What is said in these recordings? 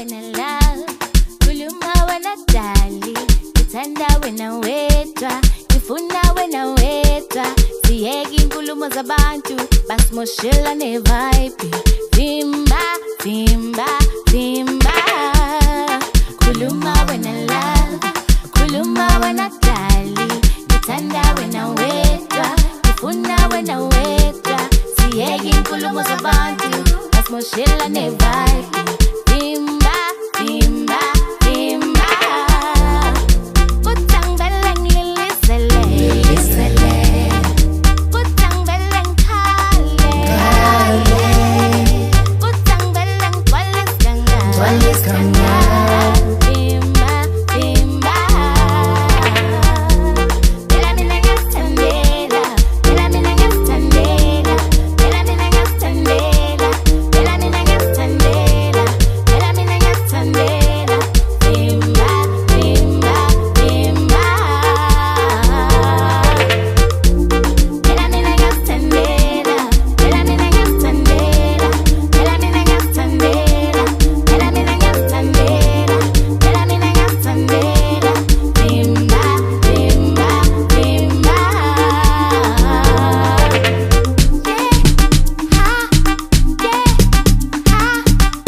wena love, khuluma wena dali, ngithanda wena wedwa, ngifuna wena wedwa. Siyeke inkulumo zabantu basimoshela nevibe. Vimba, vimba, vimba. Khuluma wena love, khuluma wena dali, ngithanda wena wedwa, ngifuna wena wedwa. Siyeke inkulumo zabantu basimoshela nevibe. Vimba, vimba, vimba. Kutang beleng lilisele, lilisele. Kutang beleng kale, kale. Kutang beleng twalis kanga, twalis kanga. Vimba, vimba. Bela mina ngastandela, bela mina ngastandela, bela mina ngastandela, bela mina ngastandela, bela mina ngastandela. Vimba, vimba, vimba. Bela mina ngastandela, bela mina ngastandela, bela mina ngastandela, bela mina ngastandela, bela mina ngastandela. Vimba, vimba, vimba.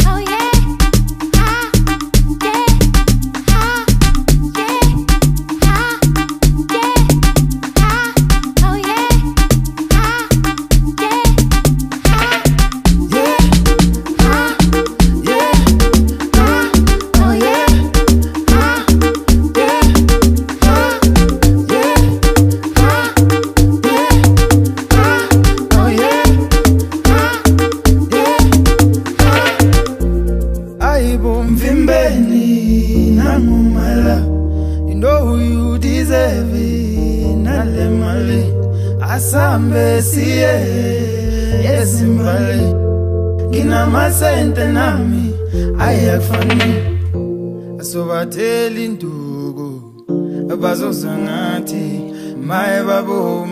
Oh yeah, oh yeah. Mvimbeni namumala, you know who you deserve it. Nale mali asambe siye yesimbali kina masente nami ayakufani asobatheli nduku abazozangathi maye babo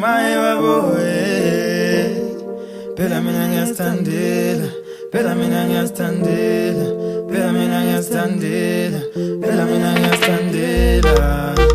phela mina ngiyastandela, phela mina ngiyastandela, phela mina ngiyastandela, phela mina ngiyastandela.